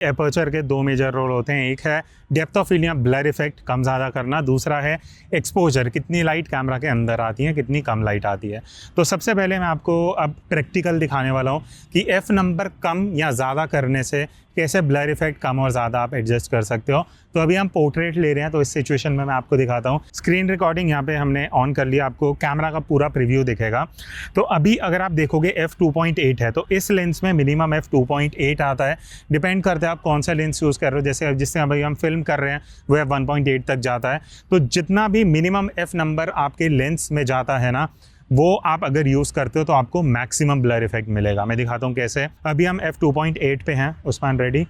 Aperture के दो major role होते हैं। एक है डेप्थ ऑफ फील्ड या ब्लर इफेक्ट कम ज़्यादा करना, दूसरा है एक्सपोजर, कितनी लाइट कैमरा के अंदर आती है, कितनी कम लाइट आती है। तो सबसे पहले मैं आपको अब प्रैक्टिकल दिखाने वाला हूँ कि एफ़ नंबर कम या ज़्यादा करने से कैसे ब्लर इफेक्ट कम और ज़्यादा आप एडजस्ट कर सकते हो। तो अभी हम पोर्ट्रेट ले रहे हैं, तो इस सिचुएशन में मैं आपको दिखाता हूँ। स्क्रीन रिकॉर्डिंग यहाँ पे हमने ऑन कर लिया, आपको कैमरा का पूरा प्रीव्यू दिखेगा। तो अभी अगर आप देखोगे f2.8 है, तो इस लेंस में मिनिमम f2.8 आता है। डिपेंड करता है आप कौन सा लेंस यूज़ कर रहे हो। जैसे जिससे अभी हम फिल्म कर रहे हैं वो f1.8 तक जाता है। तो जितना भी मिनिमम f नंबर आपके लेंस में जाता है ना, वो आप अगर यूज़ करते हो तो आपको मैक्सिमम ब्लर इफेक्ट मिलेगा। मैं दिखाता हूँ कैसे। अभी हम f2.8 पे हैं उस्मान रेडी।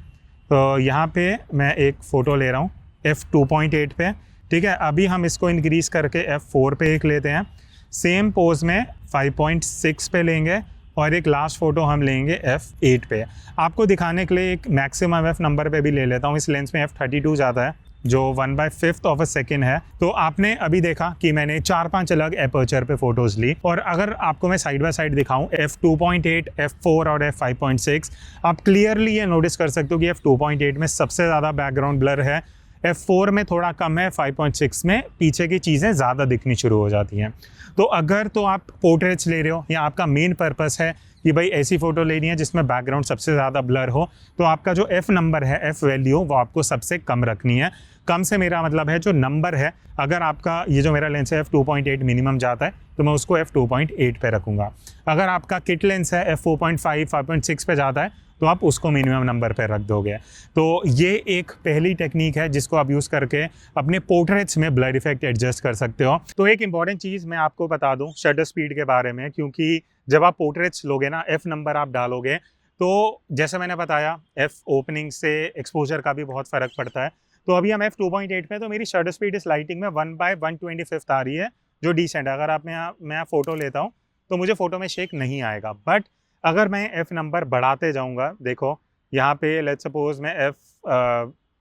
तो यहाँ पे मैं एक फ़ोटो ले रहा हूँ f2.8 पे, ठीक है। अभी हम इसको इंक्रीज़ करके f4 पे एक लेते हैं, सेम पोज में 5.6 पे लेंगे और एक लास्ट फ़ोटो हम लेंगे f8 पे। आपको दिखाने के लिए एक मैक्सिमम f नंबर पे भी ले लेता हूँ। इस लेंस में f32 जाता है जो 1/5 ऑफ अ सेकेंड है। तो आपने अभी देखा कि मैंने 4-5 अलग एपर्चर पे फोटोज़ ली, और अगर आपको मैं साइड बाय साइड दिखाऊं f2.8, f4 और f5.6, आप क्लियरली ये नोटिस कर सकते हो कि f2.8 में सबसे ज़्यादा बैकग्राउंड ब्लर है, f4 में थोड़ा कम है, 5.6 में पीछे की चीज़ें ज़्यादा दिखनी शुरू हो जाती हैं। तो अगर तो आप पोर्ट्रेट्स ले रहे हो या आपका मेन पर्पस है कि भाई ऐसी फ़ोटो लेनी है जिसमें बैकग्राउंड सबसे ज़्यादा ब्लर हो, तो आपका जो f नंबर है, f वैल्यू, वो आपको सबसे कम रखनी है। कम से मेरा मतलब है जो नंबर है, अगर आपका ये जो मेरा लेंस है f2.8 मिनिमम जाता है तो मैं उसको f2.8 पे रखूँगा। अगर आपका किट लेंस है f4.5, 5.6 पे जाता है तो आप उसको मिनिमम नंबर पे रख दोगे। तो ये एक पहली टेक्निक है जिसको आप यूज़ करके अपने पोर्ट्रेट्स में ब्लर इफेक्ट एडजस्ट कर सकते हो। तो एक इंपॉर्टेंट चीज़ मैं आपको बता दूं शटर स्पीड के बारे में, क्योंकि जब आप पोर्ट्रेट्स लोगे ना, एफ नंबर आप डालोगे, तो जैसे मैंने बताया एफ ओपनिंग से एक्सपोजर का भी बहुत फ़र्क पड़ता है। तो अभी हम f2.8 में, तो मेरी शटर स्पीड इस लाइटिंग में 1/125 आ रही है, जो डिसेंट है। अगर आप मैं फ़ोटो लेता हूँ तो मुझे फ़ोटो में शेक नहीं आएगा। बट अगर मैं एफ़ नंबर बढ़ाते जाऊंगा, देखो यहाँ पे लेट्स सपोज मैं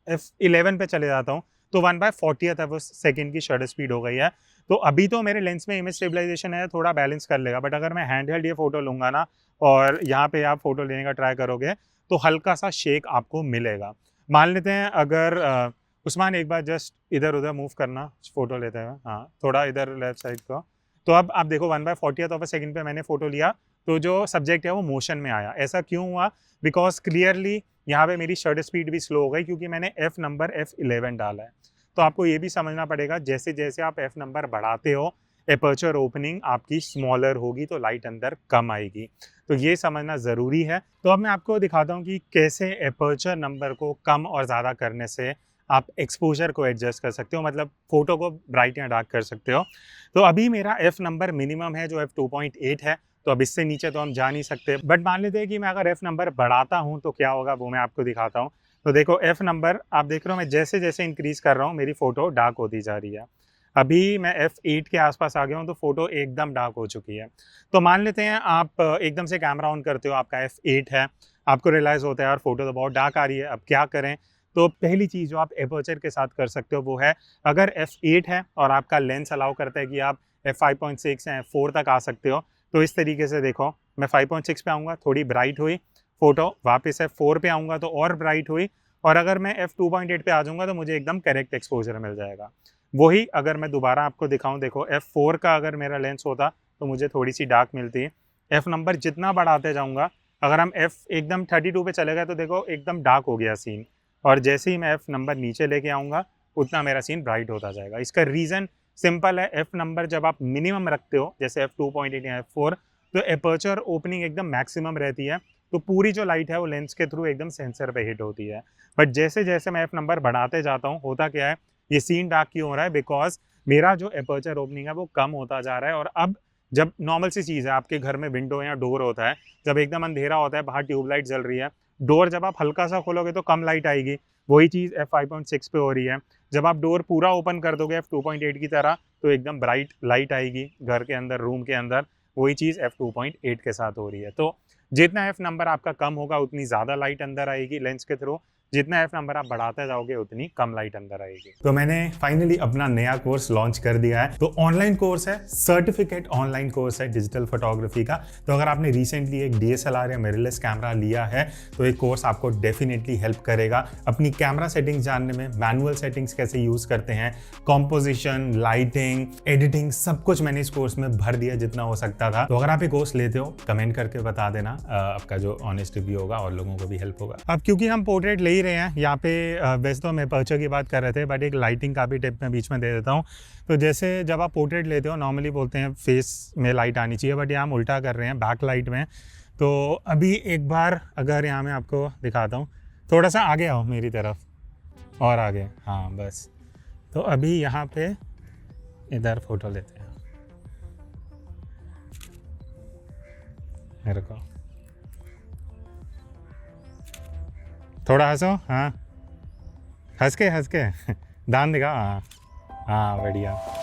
f11 पे चले जाता हूँ, तो 1/40 है वो सेकेंड की शटर स्पीड हो गई है। तो अभी तो मेरे लेंस में इमेज स्टेबलाइजेशन है, थोड़ा बैलेंस कर लेगा। बट अगर मैं हैंड हेल्ड ये फ़ोटो लूँगा ना, और यहाँ पे आप फ़ोटो लेने का ट्राई करोगे, तो हल्का सा शेक आपको मिलेगा। मान लेते हैं अगर उस्मान एक बार जस्ट इधर उधर मूव करना फ़ोटो लेते हुए, हाँ थोड़ा इधर लेफ्ट साइड को। तो अब आप देखो 1/40 ऑफ अ सेकेंड पे मैंने फ़ोटो लिया, तो जो सब्जेक्ट है वो मोशन में आया। ऐसा क्यों हुआ? बिकॉज क्लियरली यहाँ पे मेरी शटर स्पीड भी स्लो हो गई, क्योंकि मैंने एफ नंबर f11 डाला है। तो आपको ये भी समझना पड़ेगा, जैसे जैसे आप एफ नंबर बढ़ाते हो, एपर्चर ओपनिंग आपकी स्मॉलर होगी तो लाइट अंदर कम आएगी। तो ये समझना ज़रूरी है। तो अब मैं आपको दिखाता हूँ कि कैसे एपर्चर नंबर को कम और ज़्यादा करने से आप एक्सपोजर को एडजस्ट कर सकते हो, मतलब फ़ोटो को ब्राइट या डार्क कर सकते हो। तो अभी मेरा एफ़ नंबर मिनिमम है जो f2.8 है, तो अब इससे नीचे तो हम जा नहीं सकते। बट मान लेते हैं कि मैं अगर एफ़ नंबर बढ़ाता हूँ तो क्या होगा, वो मैं आपको दिखाता हूँ। तो देखो एफ़ नंबर आप देख रहे हो, मैं जैसे जैसे इंक्रीज़ कर रहा हूँ मेरी फ़ोटो डार्क होती जा रही है। अभी मैं f8 के आसपास आ गया हूँ, तो फ़ोटो एकदम डार्क हो चुकी है। तो मान लेते हैं आप एकदम से कैमरा ऑन करते हो, आपका f8 है, आपको रियलाइज़ होता है यार फ़ोटो तो बहुत डार्क आ रही है, अब क्या करें? तो पहली चीज़ जो आप एपर्चर के साथ कर सकते हो वो है, अगर f8 है और आपका लेंस अलाउ करता है कि आप f5.6 या f4 तक आ सकते हो, तो इस तरीके से देखो मैं 5.6 पे आऊँगा, थोड़ी ब्राइट हुई फ़ोटो, वापस f4 पे आऊँगा तो और ब्राइट हुई, और अगर मैं f2.8 पे आ जाऊँगा तो मुझे एकदम करेक्ट एक्सपोजर मिल जाएगा। वही अगर मैं दोबारा आपको दिखाऊँ, देखो f4 का अगर मेरा लेंस होता तो मुझे थोड़ी सी डार्क मिलती है। एफ नंबर जितना बढ़ाते जाऊँगा, अगर हम एफ एकदम 32 पे चले गए तो देखो एकदम डार्क हो गया सीन, और जैसे ही मैं एफ नंबर नीचे लेके आऊँगा उतना मेरा सीन ब्राइट होता जाएगा। इसका रीज़न सिंपल है, एफ नंबर जब आप मिनिमम रखते हो जैसे f2.8 या f4, तो एपर्चर ओपनिंग एकदम मैक्सिमम रहती है, तो पूरी जो लाइट है वो लेंस के थ्रू एकदम सेंसर पे हिट होती है। बट जैसे जैसे मैं एफ नंबर बढ़ाते जाता हूँ, होता क्या है, ये सीन डार्क क्यों हो रहा है? बिकॉज मेरा जो एपर्चर ओपनिंग है वो कम होता जा रहा है। और अब जब नॉर्मल सी चीज़ है, आपके घर में विंडो या डोर होता है, जब एकदम अंधेरा होता है, बाहर ट्यूबलाइट जल रही है, डोर जब आप हल्का सा खोलोगे तो कम लाइट आएगी। वही चीज़ f5.6 पे हो रही है। जब आप डोर पूरा ओपन कर दोगे f2.8 की तरह, तो एकदम ब्राइट लाइट आएगी घर के अंदर, रूम के अंदर। वही चीज़ f2.8 के साथ हो रही है। तो जितना एफ नंबर आपका कम होगा उतनी ज़्यादा लाइट अंदर आएगी लेंस के थ्रू, जितना एफ नंबर आप बढ़ाते जाओगे उतनी कम लाइट अंदर आएगी। तो मैंने फाइनली अपना नया कोर्स लॉन्च कर दिया है। तो ऑनलाइन कोर्स है, सर्टिफिकेट ऑनलाइन कोर्स है डिजिटल फोटोग्राफी का। तो अगर आपने रिसेंटली एक DSLR या मिररलेस कैमरा लिया है तो ये कोर्स आपको डेफिनेटली हेल्प करेगा अपनी कैमरा सेटिंग्स जानने में, मैनुअल सेटिंग्स कैसे यूज करते हैं, कॉम्पोजिशन, लाइटिंग, एडिटिंग, सब कुछ मैंने इस कोर्स में भर दिया जितना हो सकता था। तो अगर आप ये कोर्स लेते हो कमेंट करके बता देना, आपका जो ऑनेस्ट रिव्यू होगा और लोगों को भी हेल्प होगा। अब क्योंकि हम पोर्ट्रेट ले रहे हैं यहाँ पे, वैसे तो हम अपर्चर की बात कर रहे थे बट एक लाइटिंग का भी टिप मैं बीच में दे देता हूँ। तो जैसे जब आप पोर्ट्रेट लेते हो नॉर्मली बोलते हैं फेस में लाइट आनी चाहिए, बट यहाँ हम उल्टा कर रहे हैं, बैक लाइट में। तो अभी एक बार अगर यहाँ मैं आपको दिखाता हूँ, थोड़ा सा आगे आओ मेरी तरफ और आगे, हाँ बस। तो अभी यहाँ पे इधर फोटो लेते हैं, मेरे को थोड़ा हंसो, हाँ हंस के दांत दिखा, हाँ हाँ बढ़िया।